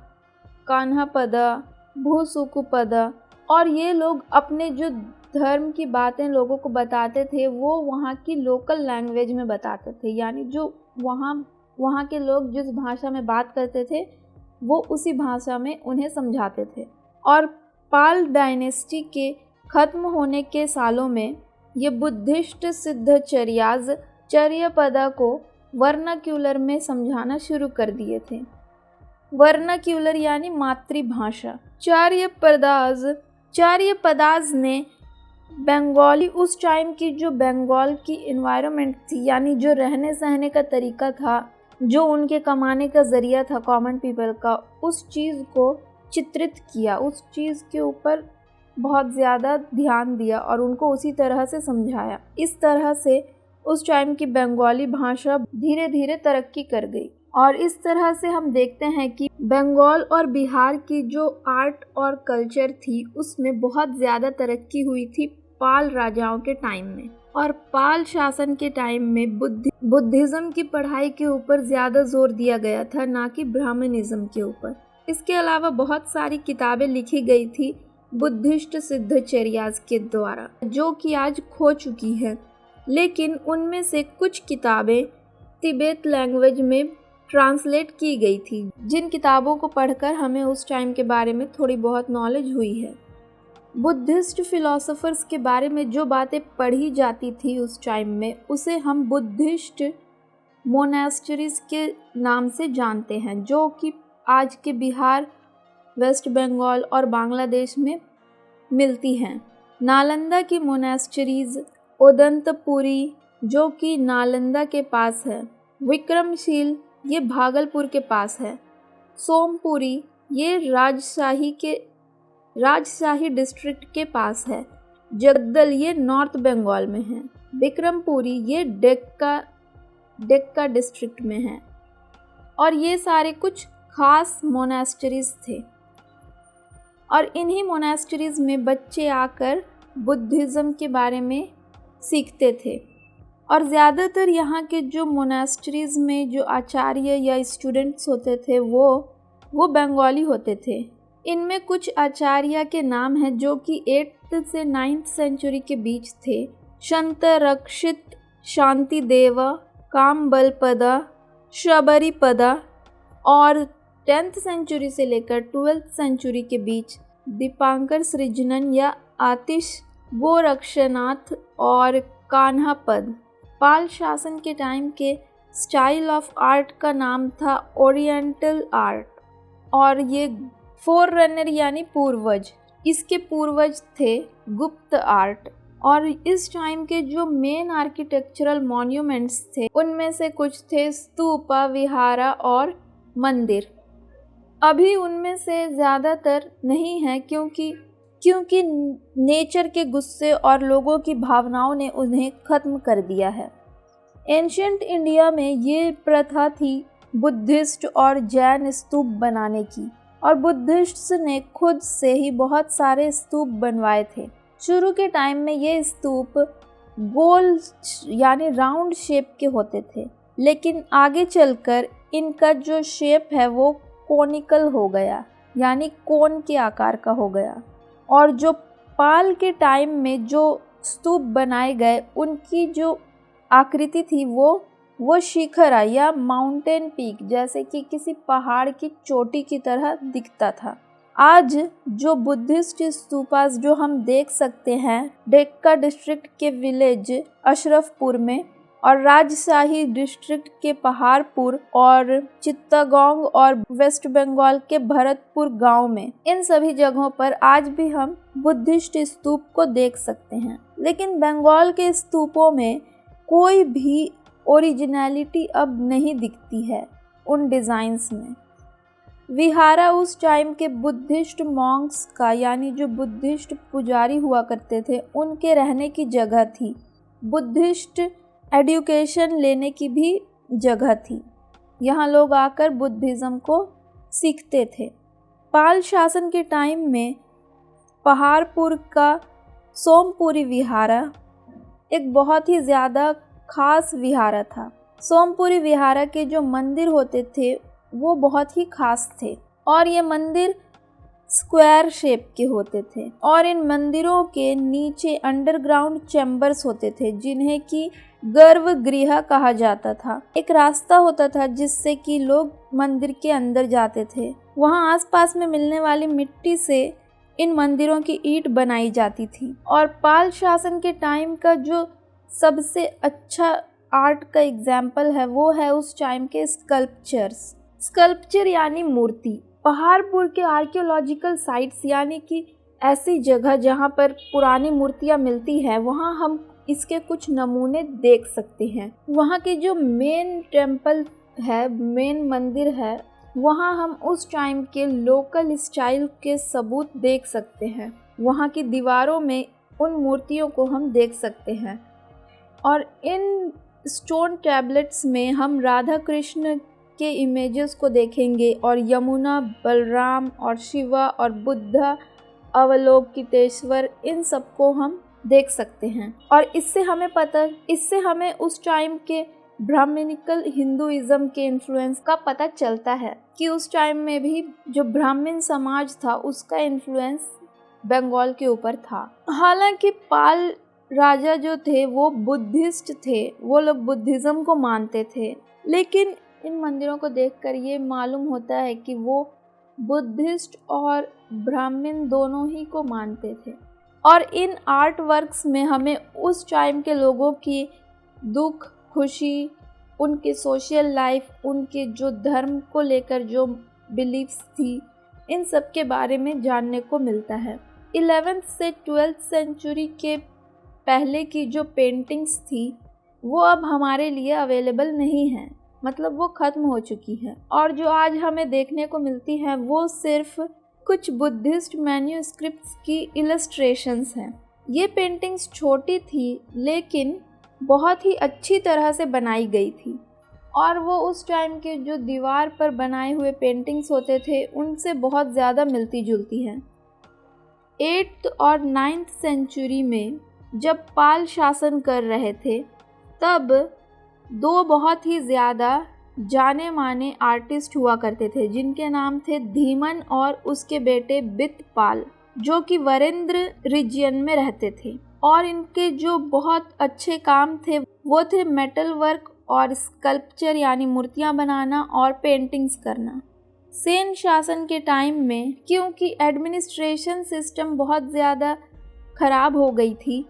कान्हापदा, भूसुकुपदा, और ये लोग अपने जो धर्म की बातें लोगों को बताते थे वो वहाँ की लोकल लैंग्वेज में बताते थे, यानी जो वहाँ के लोग जिस भाषा में बात करते थे वो उसी भाषा में उन्हें समझाते थे। और पाल डायनेस्टी के ख़त्म होने के सालों में ये बुद्धिस्ट वर्नाक्यूलर यानी मातृभाषा। चार्यपदाज ने बंगाली, उस टाइम की जो बंगाल की इन्वायरमेंट थी, यानी जो रहने सहने का तरीका था, जो उनके कमाने का ज़रिया था कॉमन पीपल का, उस चीज़ को चित्रित किया, उस चीज़ के ऊपर बहुत ज़्यादा ध्यान दिया और उनको उसी तरह से समझाया। इस तरह से उस टाइम की बंगाली भाषा धीरे धीरे तरक्की कर गई। और इस तरह से हम देखते हैं कि बंगाल और बिहार की जो आर्ट और कल्चर थी उसमें बहुत ज़्यादा तरक्की हुई थी पाल राजाओं के टाइम में। और पाल शासन के टाइम में बुद्धिज़्म की पढ़ाई के ऊपर ज़्यादा जोर दिया गया था, ना कि ब्राह्मणिज्म के ऊपर। इसके अलावा बहुत सारी किताबें लिखी गई थी बुद्धिस्ट सिद्धचर्यास के द्वारा, जो कि आज खो चुकी है, लेकिन उनमें से कुछ किताबें तिब्बत लैंग्वेज में ट्रांसलेट की गई थी, जिन किताबों को पढ़कर हमें उस टाइम के बारे में थोड़ी बहुत नॉलेज हुई है। बुद्धिस्ट फिलोसोफर्स के बारे में जो बातें पढ़ी जाती थी उस टाइम में, उसे हम बुद्धिस्ट मोनास्टरीज के नाम से जानते हैं, जो कि आज के बिहार, वेस्ट बंगाल और बांग्लादेश में मिलती हैं। नालंदा की मोनास्टरीज, उदंतपुरी जो कि नालंदा के पास है, विक्रमशील ये भागलपुर के पास है, सोमपुरी ये राजशाही डिस्ट्रिक्ट के पास है, जगदल ये नॉर्थ बंगाल में है, विक्रमपुरी ये डेक्का डिस्ट्रिक्ट में है। और ये सारे कुछ खास मोनास्टरीज थे और इन्हीं मोनास्टरीज में बच्चे आकर बुद्धिज़्म के बारे में सीखते थे। और ज़्यादातर यहाँ के जो मोनास्टरीज में जो आचार्य या स्टूडेंट्स होते थे वो बंगाली होते थे। इनमें कुछ आचार्य के नाम हैं जो कि 8th से 9th सेंचुरी के बीच थे। शंतरक्षित, शांतिदेवा, कामबलपदा, शबरीपदा। और 10th सेंचुरी से लेकर 12th सेंचुरी के बीच दीपांकर सृजनन या आतिश गोरक्षनाथ और कान्हापद। पाल शासन के टाइम के स्टाइल ऑफ आर्ट का नाम था ओरिएंटल आर्ट और ये फोररनर यानी पूर्वज, इसके पूर्वज थे गुप्त आर्ट। और इस टाइम के जो मेन आर्किटेक्चरल मॉन्यूमेंट्स थे उनमें से कुछ थे स्तूपा, विहारा और मंदिर। अभी उनमें से ज़्यादातर नहीं है क्योंकि नेचर के गुस्से और लोगों की भावनाओं ने उन्हें ख़त्म कर दिया है। एंशिएंट इंडिया में ये प्रथा थी बुद्धिस्ट और जैन स्तूप बनाने की, और बुद्धिस्ट्स ने खुद से ही बहुत सारे स्तूप बनवाए थे। शुरू के टाइम में ये स्तूप गोल यानी राउंड शेप के होते थे, लेकिन आगे चलकर इनका जो शेप है वो कोनिकल हो गया, यानी कोन के आकार का हो गया। और जो पाल के टाइम में जो स्तूप बनाए गए उनकी जो आकृति थी वो शिखर या माउंटेन पीक जैसे कि किसी पहाड़ की चोटी की तरह दिखता था। आज जो बुद्धिस्ट स्तूपास जो हम देख सकते हैं डेक्का डिस्ट्रिक्ट के विलेज अशरफपुर में और राजशाही डिस्ट्रिक्ट के पहाड़पुर और चित्तागोंग और वेस्ट बंगाल के भरतपुर गांव में, इन सभी जगहों पर आज भी हम बुद्धिस्ट स्तूप को देख सकते हैं। लेकिन बंगाल के स्तूपों में कोई भी ओरिजिनलिटी अब नहीं दिखती है उन डिज़ाइंस में। विहारा उस टाइम के बुद्धिस्ट मॉन्क्स का, यानी जो बुद्धिस्ट पुजारी हुआ करते थे, उनके रहने की जगह थी। बुद्धिस्ट एजुकेशन लेने की भी जगह थी। यहाँ लोग आकर बुद्धिज़्म को सीखते थे। पाल शासन के टाइम में पहाड़पुर का सोमपुरी विहारा एक बहुत ही ज़्यादा खास विहारा था। सोमपुरी विहारा के जो मंदिर होते थे वो बहुत ही खास थे और ये मंदिर स्क्वायर शेप के होते थे और इन मंदिरों के नीचे अंडरग्राउंड चैम्बर्स होते थे जिन्हें कि गर्भगृह कहा जाता था। एक रास्ता होता था जिससे कि लोग मंदिर के अंदर जाते थे। वहाँ आसपास में मिलने वाली मिट्टी से इन मंदिरों की ईंट बनाई जाती थी। और पाल शासन के टाइम का जो सबसे अच्छा आर्ट का एग्जाम्पल है वो है उस टाइम के स्कल्पचर्स। स्कल्पचर यानी मूर्ति, पहाड़पुर के आर्कियोलॉजिकल साइट्स यानी कि ऐसी जगह जहाँ पर पुरानी मूर्तियाँ मिलती हैं, वहाँ हम इसके कुछ नमूने देख सकते हैं। वहाँ की जो मेन टेम्पल है, मेन मंदिर है, वहाँ हम उस टाइम के लोकल स्टाइल के सबूत देख सकते हैं। वहाँ की दीवारों में उन मूर्तियों को हम देख सकते हैं और इन स्टोन टैबलेट्स में हम राधा कृष्ण के इमेजेस को देखेंगे और यमुना, बलराम और शिवा और बुद्धा, अवलोकितेश्वर, इन सबको हम देख सकते हैं। और इससे हमें उस टाइम के ब्राह्मणिकल हिंदुइज्म के इन्फ्लुएंस का पता चलता है कि उस टाइम में भी जो ब्राह्मण समाज था उसका इन्फ्लुएंस बंगाल के ऊपर था। हालांकि पाल राजा जो थे वो बुद्धिस्ट थे, वो लोग बुद्धिज़्म को मानते थे, लेकिन इन मंदिरों को देखकर ये मालूम होता है कि वो बुद्धिस्ट और ब्राह्मण दोनों ही को मानते थे। और इन आर्ट वर्क्स में हमें उस टाइम के लोगों की दुख, खुशी, उनके सोशल लाइफ, उनके जो धर्म को लेकर जो बिलीफ्स थी, इन सब के बारे में जानने को मिलता है। 11th से 12th सेंचुरी के पहले की जो पेंटिंग्स थी वो अब हमारे लिए अवेलेबल नहीं है, मतलब वो ख़त्म हो चुकी है। और जो आज हमें देखने को मिलती है वो सिर्फ कुछ बुद्धिस्ट मैन्यूस्क्रिप्ट्स की इलस्ट्रेशंस हैं। ये पेंटिंग्स छोटी थी लेकिन बहुत ही अच्छी तरह से बनाई गई थी और वो उस टाइम के जो दीवार पर बनाए हुए पेंटिंग्स होते थे उनसे बहुत ज़्यादा मिलती जुलती हैं। 8th और 9th सेंचुरी में जब पाल शासन कर रहे थे तब दो बहुत ही ज़्यादा जाने माने आर्टिस्ट हुआ करते थे जिनके नाम थे धीमन और उसके बेटे बितपाल, जो कि वरेंद्र रीजियन में रहते थे। और इनके जो बहुत अच्छे काम थे वो थे मेटल वर्क और स्कल्पचर यानी मूर्तियां बनाना और पेंटिंग्स करना। सेन शासन के टाइम में क्योंकि एडमिनिस्ट्रेशन सिस्टम बहुत ज़्यादा ख़राब हो गई थी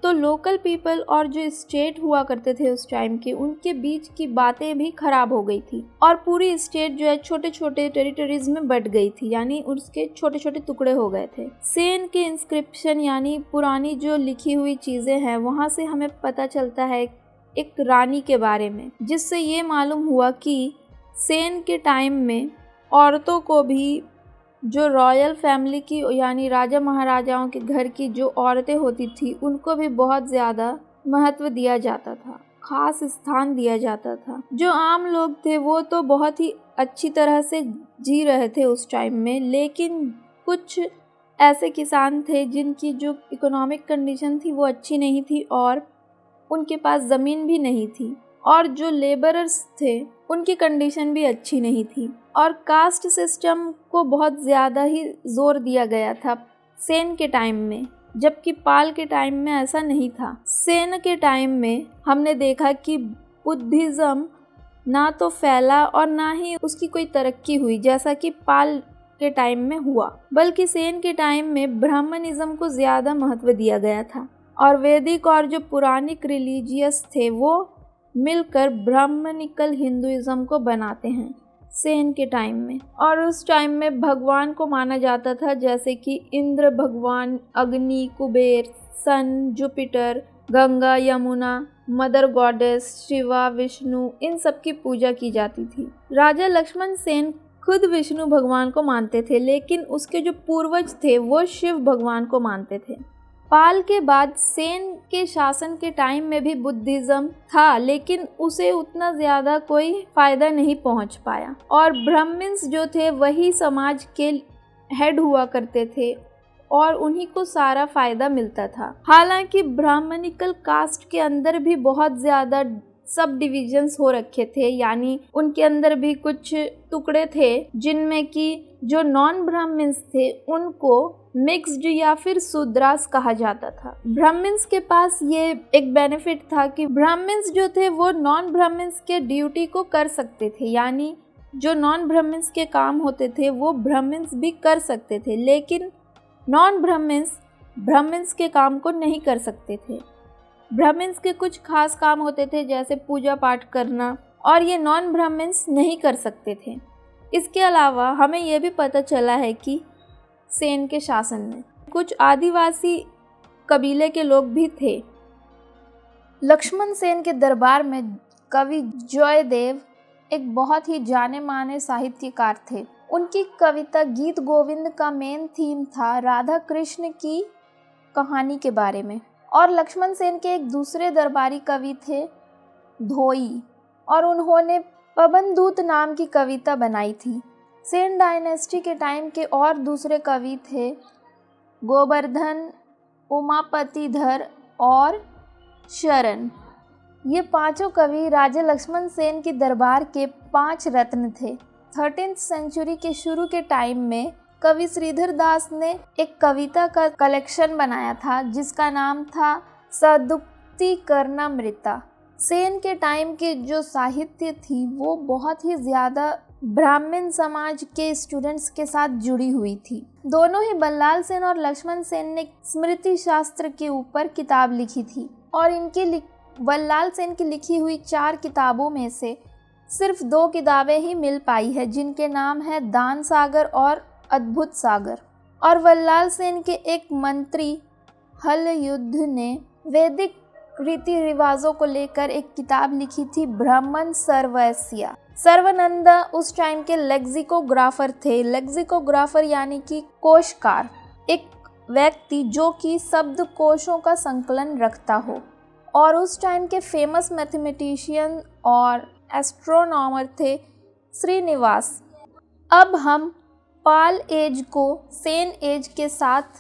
तो लोकल पीपल और जो स्टेट हुआ करते थे उस टाइम के, उनके बीच की बातें भी ख़राब हो गई थी और पूरी स्टेट जो है छोटे छोटे टेरिटरीज में बट गई थी, यानी उसके छोटे छोटे टुकड़े हो गए थे। सेन के इंस्क्रिप्शन यानी पुरानी जो लिखी हुई चीज़ें हैं वहाँ से हमें पता चलता है एक रानी के बारे में, जिससे ये मालूम हुआ कि सेन के टाइम में औरतों को भी जो रॉयल फैमिली की यानी राजा महाराजाओं के घर की जो औरतें होती थी उनको भी बहुत ज़्यादा महत्व दिया जाता था, खास स्थान दिया जाता था। जो आम लोग थे वो तो बहुत ही अच्छी तरह से जी रहे थे उस टाइम में, लेकिन कुछ ऐसे किसान थे जिनकी जो इकोनॉमिक कंडीशन थी वो अच्छी नहीं थी और उनके पास ज़मीन भी नहीं थी और जो लेबरर्स थे उनकी कंडीशन भी अच्छी नहीं थी और कास्ट सिस्टम को बहुत ज़्यादा ही ज़ोर दिया गया था सेन के टाइम में, जबकि पाल के टाइम में ऐसा नहीं था। सेन के टाइम में हमने देखा कि बुद्धिज़्म ना तो फैला और ना ही उसकी कोई तरक्की हुई जैसा कि पाल के टाइम में हुआ, बल्कि सेन के टाइम में ब्राह्मणिज़्म को ज़्यादा महत्व दिया गया था और वैदिक और जो पुरानिक रिलीजियस थे वो मिलकर ब्राह्मणिकल हिंदुइज्म को बनाते हैं सेन के टाइम में। और उस टाइम में भगवान को माना जाता था जैसे कि इंद्र भगवान, Agni, Kubera, sun, Jupiter, Ganga, Yamuna, mother goddess, Shiva, Vishnu, इन सब की पूजा की जाती थी। राजा लक्ष्मण सेन खुद विष्णु भगवान को मानते थे, लेकिन उसके जो पूर्वज थे वो शिव भगवान को मानते थे। पाल के बाद सेन के शासन के टाइम में भी बुद्धिज़्म था, लेकिन उसे उतना ज़्यादा कोई फ़ायदा नहीं पहुंच पाया और ब्राह्मण्स जो थे वही समाज के हेड हुआ करते थे और उन्हीं को सारा फ़ायदा मिलता था। हालांकि ब्राह्मणिकल कास्ट के अंदर भी बहुत ज़्यादा सब डिविजन्स हो रखे थे, यानी उनके अंदर भी कुछ टुकड़े थे जिनमें कि जो नॉन ब्राह्मण्स थे उनको मिक्स्ड या फिर शूद्रास कहा जाता था। ब्राह्मण्स के पास ये एक बेनिफिट था कि ब्राह्मण्स जो थे वो नॉन ब्राह्मण्स के ड्यूटी को कर सकते थे, यानी जो नॉन ब्राह्मण्स के काम होते थे वो ब्राह्मण्स भी कर सकते थे, लेकिन नॉन ब्राह्मण्स के काम को नहीं कर सकते थे। ब्राह्मण्स के कुछ खास काम होते थे जैसे पूजा पाठ करना और ये नॉन ब्राह्मण्स नहीं कर सकते थे। इसके अलावा हमें यह भी पता चला है कि सेन के शासन में कुछ आदिवासी कबीले के लोग भी थे। लक्ष्मण सेन के दरबार में कवि जयदेव एक बहुत ही जाने माने साहित्यकार थे। उनकी कविता गीत गोविंद का मेन थीम था राधा कृष्ण की कहानी के बारे में। और लक्ष्मण सेन के एक दूसरे दरबारी कवि थे धोई, और उन्होंने पवन दूत नाम की कविता बनाई थी। सेन डायनेस्टी के टाइम के और दूसरे कवि थे गोवर्धन, उमापतिधर और शरण। ये पांचों कवि राजा लक्ष्मण सेन के दरबार के 5 रत्न थे। 13th सेंचुरी के शुरू के टाइम में कवि श्रीधर दास ने एक कविता का कलेक्शन बनाया था जिसका नाम था सदुक्ति कर्णामृता। सेन के टाइम के जो साहित्य थी वो बहुत ही ज़्यादा ब्राह्मण समाज के स्टूडेंट्स के साथ जुड़ी हुई थी। दोनों ही बल्लाल सेन और लक्ष्मण सेन ने स्मृति शास्त्र के ऊपर किताब लिखी थी, और बल्लाल सेन की लिखी हुई 4 किताबों में से सिर्फ 2 किताबें ही मिल पाई है, जिनके नाम है दान सागर और अद्भुत सागर। और बल्लाल सेन के एक मंत्री हल युद्ध ने वैदिक रीति रिवाजों को लेकर एक किताब लिखी थी ब्राह्मण सर्वस्या। सर्वनंदा उस टाइम के लेक्सिकोग्राफर थे। लेक्सिकोग्राफर यानी कि कोशकार, एक व्यक्ति जो कि शब्द कोशों का संकलन रखता हो। और उस टाइम के फेमस मैथमेटिशियन और एस्ट्रोनॉमर थे श्रीनिवास। अब हम पाल एज को सेन एज के साथ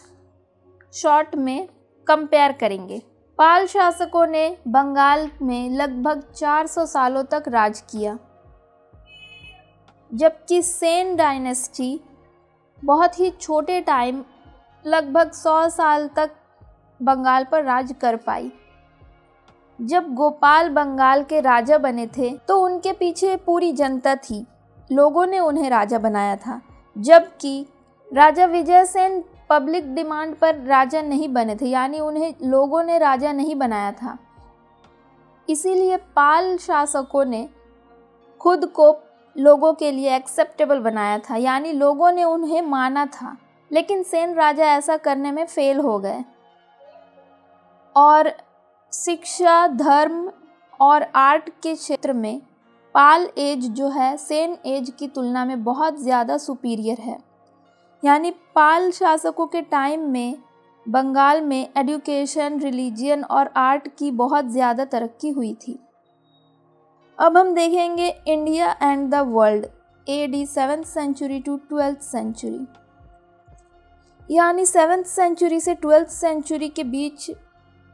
शॉर्ट में कंपेयर करेंगे। पाल शासकों ने बंगाल में लगभग 400 सालों तक राज किया, जबकि सेन डायनेस्टी बहुत ही छोटे टाइम लगभग 100 साल तक बंगाल पर राज कर पाई। जब गोपाल बंगाल के राजा बने थे तो उनके पीछे पूरी जनता थी, लोगों ने उन्हें राजा बनाया था, जबकि राजा विजय सेन पब्लिक डिमांड पर राजा नहीं बने थे, यानी उन्हें लोगों ने राजा नहीं बनाया था। इसीलिए पाल शासकों ने खुद को लोगों के लिए एक्सेप्टेबल बनाया था, यानी लोगों ने उन्हें माना था। लेकिन सेन राजा ऐसा करने में फेल हो गए और शिक्षा, धर्म और आर्ट के क्षेत्र में पाल एज जो है सेन एज की तुलना में बहुत ज़्यादा सुपीरियर है। यानी पाल शासकों के टाइम में बंगाल में एजुकेशन, रिलीजियन और आर्ट की बहुत ज़्यादा तरक्की हुई थी। अब हम देखेंगे India and the world AD 7th century to 12th century. यानी 7th सेंचुरी से 12th सेंचुरी के बीच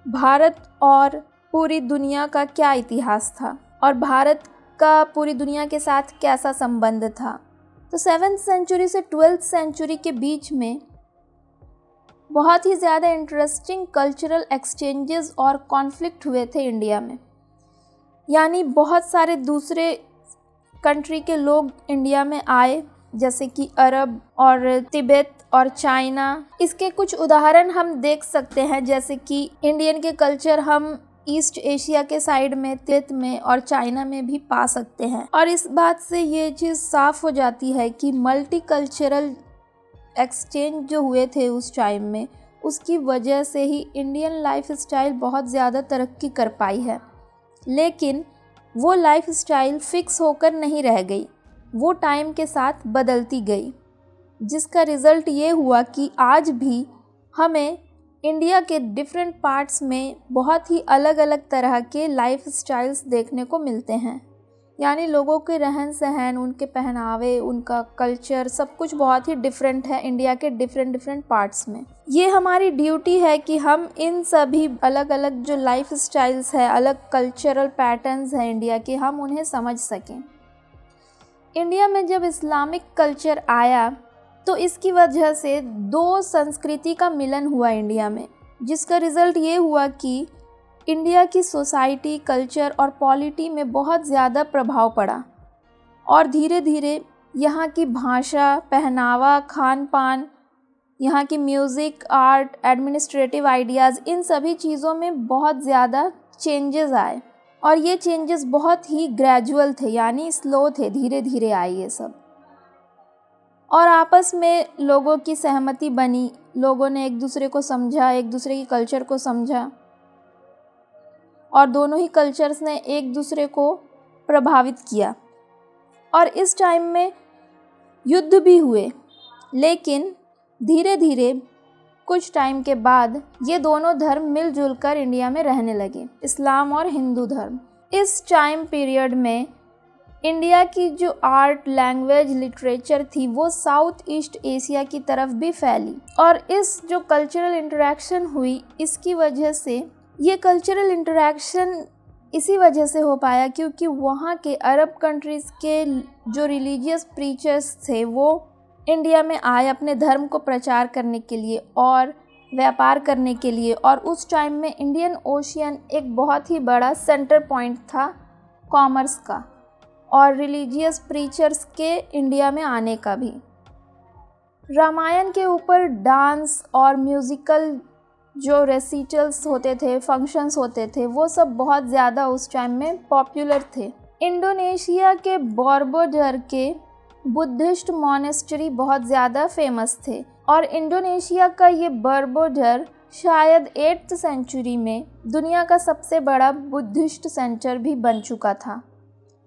भारत और पूरी दुनिया का क्या इतिहास था और भारत का पूरी दुनिया के साथ कैसा संबंध था। तो 7th सेंचुरी से 12th सेंचुरी के बीच में बहुत ही ज़्यादा इंटरेस्टिंग कल्चरल एक्सचेंजेस और कॉन्फ्लिक्ट हुए थे इंडिया में। यानी बहुत सारे दूसरे कंट्री के लोग इंडिया में आए, जैसे कि अरब और तिब्बत और चाइना। इसके कुछ उदाहरण हम देख सकते हैं, जैसे कि इंडियन के कल्चर हम ईस्ट एशिया के साइड में, तिब्बत में और चाइना में भी पा सकते हैं। और इस बात से ये चीज़ साफ हो जाती है कि मल्टी कल्चरल एक्सचेंज जो हुए थे उस टाइम में, उसकी वजह से ही इंडियन लाइफ स्टाइल बहुत ज़्यादा तरक्की कर पाई है। लेकिन वो लाइफ स्टाइल फिक्स होकर नहीं रह गई, वो टाइम के साथ बदलती गई, जिसका रिज़ल्ट ये हुआ कि आज भी हमें इंडिया के डिफरेंट पार्ट्स में बहुत ही अलग अलग तरह के लाइफ स्टाइल्स देखने को मिलते हैं। यानी लोगों के रहन सहन, उनके पहनावे, उनका कल्चर, सब कुछ बहुत ही डिफरेंट है इंडिया के डिफरेंट पार्ट्स में। ये हमारी ड्यूटी है कि हम इन सभी अलग अलग जो लाइफ स्टाइल्स है, अलग कल्चरल पैटर्न्स हैं इंडिया के, हम उन्हें समझ सकें। इंडिया में जब इस्लामिक कल्चर आया तो इसकी वजह से 2 संस्कृति का मिलन हुआ इंडिया में, जिसका रिज़ल्ट ये हुआ कि इंडिया की सोसाइटी, कल्चर और पॉलिटी में बहुत ज़्यादा प्रभाव पड़ा और धीरे धीरे यहाँ की भाषा, पहनावा, खान पान, यहाँ की म्यूज़िक, आर्ट, एडमिनिस्ट्रेटिव आइडियाज़, इन सभी चीज़ों में बहुत ज़्यादा चेंजेस आए। और ये चेंजेस बहुत ही ग्रेजुअल थे, यानी स्लो थे, धीरे धीरे आए ये सब। और आपस में लोगों की सहमति बनी, लोगों ने एक दूसरे को समझा, एक दूसरे की कल्चर को समझा, और दोनों ही कल्चर्स ने एक दूसरे को प्रभावित किया। और इस टाइम में युद्ध भी हुए, लेकिन धीरे धीरे कुछ टाइम के बाद ये दोनों धर्म मिलजुल कर इंडिया में रहने लगे, इस्लाम और हिंदू धर्म। इस टाइम पीरियड में इंडिया की जो आर्ट, लैंग्वेज, लिटरेचर थी वो साउथ ईस्ट एशिया की तरफ भी फैली। और इस जो कल्चरल इंटरेक्शन हुई, इसकी वजह से, ये कल्चरल इंटरेक्शन इसी वजह से हो पाया क्योंकि वहाँ के अरब कंट्रीज़ के जो रिलीजियस प्रीचर्स थे वो इंडिया में आए अपने धर्म को प्रचार करने के लिए और व्यापार करने के लिए। और उस टाइम में इंडियन ओशियन एक बहुत ही बड़ा सेंटर पॉइंट था कॉमर्स का और रिलीजियस प्रीचर्स के इंडिया में आने का भी। रामायण के ऊपर डांस और म्यूज़िकल जो रेसिटल्स होते थे, फंक्शंस होते थे, वो सब बहुत ज़्यादा उस टाइम में पॉपुलर थे। इंडोनेशिया के बोरबोदर के बुद्धिस्ट मॉनेस्ट्री बहुत ज़्यादा फेमस थे और इंडोनेशिया का ये बोरबोदर शायद 8th सेंचुरी में दुनिया का सबसे बड़ा बुद्धिस्ट सेंटर भी बन चुका था।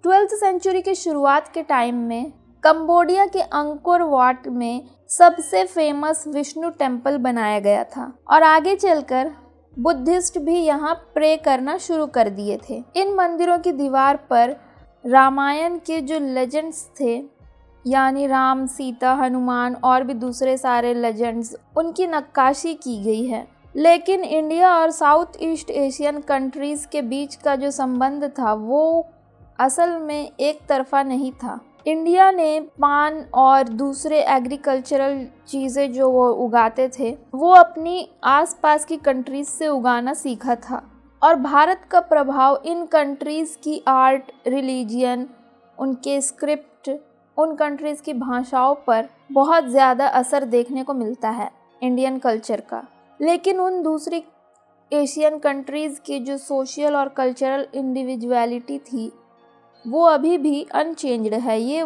12th सेंचुरी की शुरुआत के टाइम में कंबोडिया के अंकोर वाट में सबसे फेमस विष्णु टेम्पल बनाया गया था और आगे चलकर बुद्धिस्ट भी यहाँ प्रे करना शुरू कर दिए थे। इन मंदिरों की दीवार पर रामायण के जो लेजेंड्स थे, यानी राम, सीता, हनुमान और भी दूसरे सारे लेजेंड्स, उनकी नक्काशी की गई है। लेकिन इंडिया और साउथ ईस्ट एशियन कंट्रीज़ के बीच का जो संबंध था वो असल में एक तरफा नहीं था। इंडिया ने पान और दूसरे एग्रीकल्चरल चीज़ें जो वो उगाते थे वो अपनी आसपास की कंट्रीज़ से उगाना सीखा था और भारत का प्रभाव इन कंट्रीज़ की आर्ट, रिलीजियन, उनके स्क्रिप्ट, उन कंट्रीज़ की भाषाओं पर बहुत ज़्यादा असर देखने को मिलता है इंडियन कल्चर का। लेकिन उन दूसरी एशियन कंट्रीज़ की जो सोशल और कल्चरल इंडिविजुअलिटी थी वो अभी भी अनचेंज्ड है। ये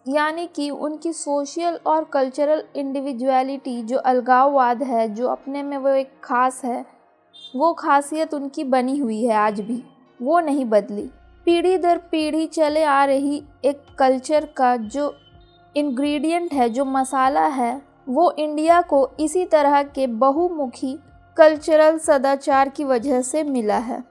यानी कि उनकी सोशल और कल्चरल इंडिविजुअलिटी, जो अलगाववाद है, जो अपने में वो एक ख़ास है, वो खासियत उनकी बनी हुई है, आज भी वो नहीं बदली। पीढ़ी दर पीढ़ी चले आ रही एक कल्चर का जो इंग्रेडिएंट है, जो मसाला है, वो इंडिया को इसी तरह के बहुमुखी कल्चरल सदाचार की वजह से मिला है।